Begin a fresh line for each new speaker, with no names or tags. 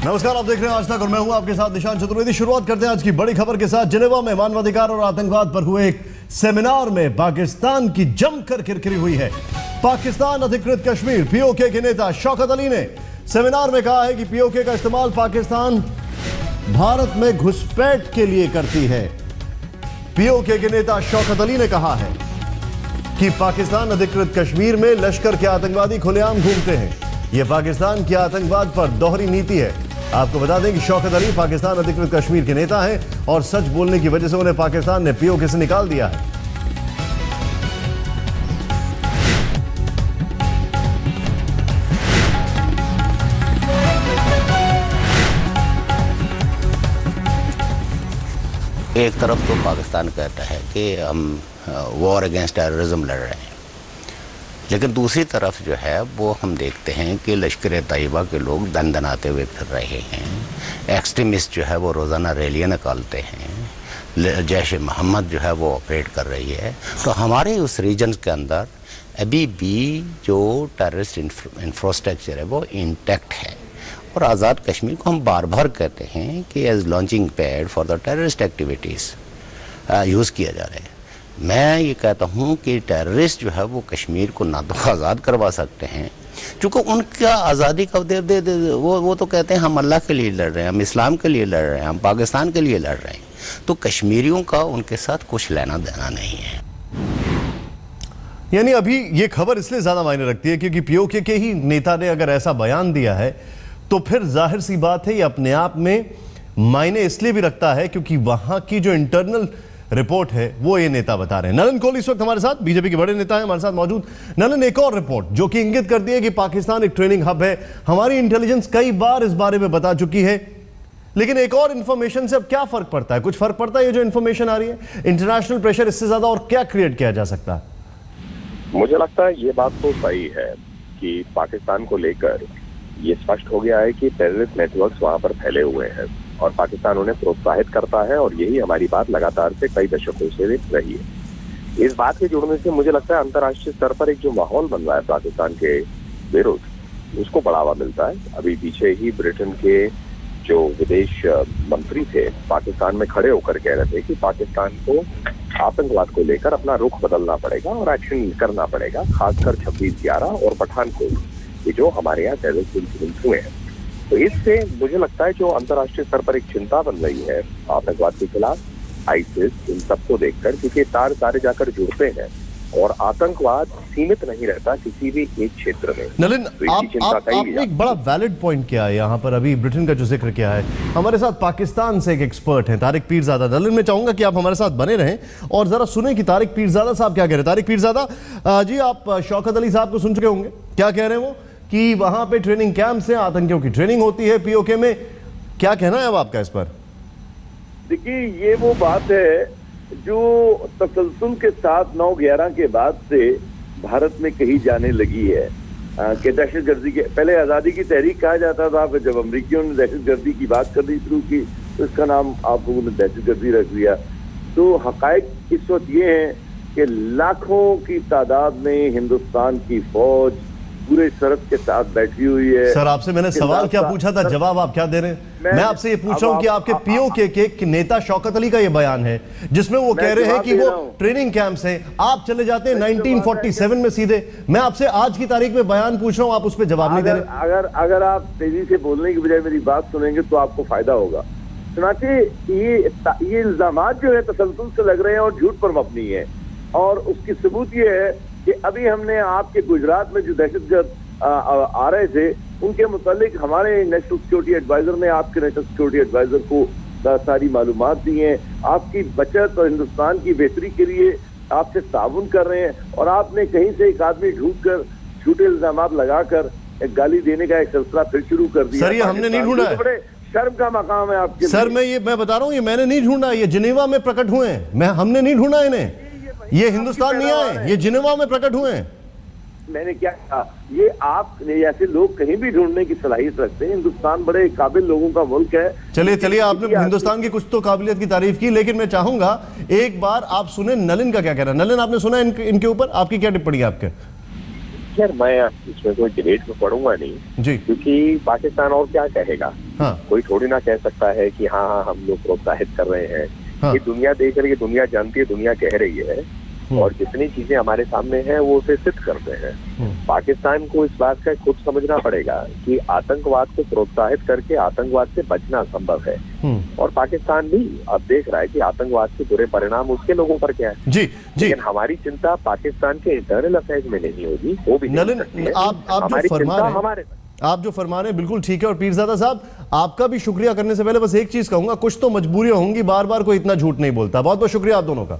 नमस्कार, आप देख रहे हैं आज तक और मैं हूं आपके साथ निशान चतुर्वेदी। शुरुआत करते हैं आज की बड़ी खबर के साथ। जिनेवा में मानवाधिकार और आतंकवाद पर हुए एक सेमिनार में पाकिस्तान की जमकर किरकिरी हुई है। पाकिस्तान अधिकृत कश्मीर पीओके के नेता शौकत अली ने सेमिनार में कहा है कि पीओके का इस्तेमाल पाकिस्तान भारत में घुसपैठ के लिए करती है। पीओके के नेता शौकत अली ने कहा है कि पाकिस्तान अधिकृत कश्मीर में लश्कर के आतंकवादी खुलेआम घूमते हैं। यह पाकिस्तान की आतंकवाद पर दोहरी नीति है। आपको बता दें कि शौकत अली पाकिस्तान अधिकृत कश्मीर के नेता हैं और सच बोलने की वजह से उन्हें पाकिस्तान ने पीओके से निकाल दिया है।
एक तरफ तो पाकिस्तान कहता है कि हम वॉर अगेंस्ट टेररिज्म लड़ रहे हैं, लेकिन दूसरी तरफ जो है वो हम देखते हैं कि लश्कर तैयबा के लोग दनाते हुए फिर रहे हैं। एक्सट्रीमिस्ट जो है वो रोज़ाना रैलियाँ निकालते हैं। जैश मोहम्मद जो है वो ऑपरेट कर रही है। तो हमारे उस रीजन के अंदर अभी भी जो टेररिस्ट इंफ्रास्ट्रक्चर है वो इंटैक्ट है। और आज़ाद कश्मीर को हम बार बार कहते हैं कि as launching pad for the terrorist activities use किया जा रहा है। मैं ये कहता हूँ कि टेररिस्ट जो है वो कश्मीर को ना तो आज़ाद करवा सकते हैं, क्योंकि उनका आज़ादी का वो तो कहते हैं हम अल्लाह के लिए लड़ रहे हैं, हम इस्लाम के लिए लड़ रहे हैं, हम पाकिस्तान के लिए लड़ रहे हैं। तो कश्मीरियों का उनके साथ कुछ लेना देना नहीं है।
यानी अभी ये खबर इसलिए ज़्यादा मायने रखती है क्योंकि पीओके के ही नेता ने अगर ऐसा बयान दिया है तो फिर जाहिर सी बात है ये अपने आप में मायने इसलिए भी रखता है क्योंकि वहां की जो इंटरनल रिपोर्ट है वो ये नेता बता रहे हैं। नलन कोहली इस वक्त हमारे साथ, बीजेपी के बड़े नेता हैं, हमारे साथ मौजूद। नलन, एक और रिपोर्ट जो कि इंगित करती है कि पाकिस्तान एक ट्रेनिंग हब है। हमारी इंटेलिजेंस कई बार इस बारे में बता चुकी है, लेकिन एक और इंफॉर्मेशन से अब क्या फर्क पड़ता है? कुछ फर्क पड़ता है? ये जो इंफॉर्मेशन आ रही है, इंटरनेशनल प्रेशर इससे ज्यादा और क्या क्रिएट किया जा सकता है?
मुझे लगता है ये बात तो सही है कि पाकिस्तान को लेकर ये स्पष्ट हो गया है कि टेररिस्ट नेटवर्क्स वहां पर फैले हुए हैं और पाकिस्तान उन्हें प्रोत्साहित करता है, और यही हमारी बात लगातार से कई दशकों से रही है। इस बात के जुड़ने से मुझे लगता है अंतर्राष्ट्रीय स्तर पर एक जो माहौल बन रहा है पाकिस्तान के विरुद्ध, उसको बढ़ावा मिलता है। अभी पीछे ही ब्रिटेन के जो विदेश मंत्री थे पाकिस्तान में खड़े होकर कह रहे थे कि पाकिस्तान को आतंकवाद को लेकर अपना रुख बदलना पड़ेगा और एक्शन करना पड़ेगा, खासकर 26/11 और पठानकोट, ये जो हमारे यहाँ टेररिस्ट इंसिडेंट हुए हैं। तो इससे मुझे लगता है जो अंतर्राष्ट्रीय स्तर पर एक चिंता बन रही है आतंकवाद के खिलाफ, आईसिस, इन सबको देखकर, क्योंकि तार तारे जाकर जुड़ते हैं और आतंकवाद सीमित नहीं रहता किसी भी एक क्षेत्र में।
नलिन, आपने एक बड़ा वैलिड पॉइंट किया है यहाँ पर, अभी ब्रिटेन का जो जिक्र किया है। हमारे साथ पाकिस्तान से एक एक्सपर्ट हैं, तारिक पीरजादा। नलिन, मैं चाहूंगा कि आप हमारे साथ बने रहें और जरा सुने कि तारिक पीरजादा साहब क्या कह रहे हैं। तारिक पीरजादा जी, आप शौकत अली साहब को सुन चुके होंगे, क्या कह रहे हैं वो कि वहां पे ट्रेनिंग कैंप से आतंकियों की ट्रेनिंग होती है पीओके में। क्या कहना है अब आपका इस पर?
देखिए, ये वो बात है जो तसलसल के साथ 9/11 के बाद से भारत में कही जाने लगी है कि दहशतगर्दी के पहले आज़ादी की तहरीक कहा जाता था, फिर जब अमरीकियों ने दहशतगर्दी की बात करनी शुरू की तो इसका नाम आप लोगों ने दहशतगर्दी रख दिया। तो हकायक इस वक्त ये है कि लाखों की तादाद में हिंदुस्तान की फौज पूरे सरहद के साथ बैठी हुई है।
सर, आपसे मैंने सवाल क्या पूछा था, जवाब आप क्या दे रहे हैं? मैं आपसे ये पूछ रहा हूं कि आपके पीओके के नेता शौकत अली का ये बयान है जिसमें वो कह रहे हैं कि वो ट्रेनिंग कैंप से आप चले जाते हैं 1947 में सीधे। मैं आपसे आज की तारीख में बयान पूछ रहा हूं, आप उस पर जवाब नहीं दे रहे।
अगर आप तेजी से बोलने की बजाय मेरी बात सुनेंगे तो आपको फायदा होगा। सुनाते ये इल्जामात जो है तसलसल से लग रहे हैं और झूठ पर मबनी है, और उसकी सबूत ये है कि अभी हमने आपके गुजरात में जो दहशतगर्द आ रहे थे उनके मुतालिक हमारे नेशनल सिक्योरिटी एडवाइजर ने आपके नेशनल सिक्योरिटी एडवाइजर को सारी मालूमात दी हैं, आपकी बचत और हिंदुस्तान की बेहतरी के लिए आपसे ताउन कर रहे हैं, और आपने कहीं से एक आदमी ढूंढकर झूठे इल्जामात लगाकर एक गाली देने का एक सिलसिला फिर शुरू कर दिया।
सर, ये हमने नहीं ढूंढा है,
बड़े शर्म का मकाम है आपके।
सर, मैं बता रहा हूँ, ये मैंने नहीं ढूंढा, ये जिनेवा में प्रकट हुए हैं। हमने नहीं ढूंढा इन्हें, ये हिंदुस्तान नहीं आए, ये जिनेवा में प्रकट हुए हैं।
मैंने क्या कहा, ये आप ऐसे लोग कहीं भी ढूंढने की सलाहियत रखते हैं। हिंदुस्तान बड़े काबिल लोगों का मुल्क है।
चलिए आपने हिंदुस्तान की कुछ तो काबिलियत की तारीफ की, लेकिन मैं चाहूंगा एक बार आप सुने नलिन का क्या कहना है। नलिन, आपने सुना इनके ऊपर, आपकी क्या टिप्पणी है? आपके
यार मैं इसमें कोई डिबेट में पढ़ूंगा नहीं
जी,
क्योंकि पाकिस्तान और क्या कहेगा।
हाँ,
कोई थोड़ी ना कह सकता है कि हाँ हम लोग प्रोत्साहित कर रहे हैं।
हाँ,
ये दुनिया देख रही है, दुनिया जानती है, दुनिया कह रही है, और जितनी चीजें हमारे सामने हैं वो उसे सिद्ध करते हैं। पाकिस्तान को इस बात का खुद समझना पड़ेगा कि आतंकवाद को प्रोत्साहित करके आतंकवाद से बचना संभव है, और पाकिस्तान भी अब देख रहा है कि आतंकवाद के बुरे परिणाम उसके लोगों पर क्या है।
जी, जी।
लेकिन हमारी चिंता पाकिस्तान के इंटरनल अफेयर्स में नहीं होगी, वो भी नहीं
नलिन,
सकती है।
आप
हमारी
जो फरमा
चिंता
रहे हैं,
हमारे
आप जो फरमा रहे हैं बिल्कुल ठीक है। और पीरजादा साहब, आपका भी शुक्रिया करने से पहले बस एक चीज कहूंगा, कुछ तो मजबूरियां होंगी, बार बार कोई इतना झूठ नहीं बोलता। बहुत बहुत शुक्रिया आप दोनों का।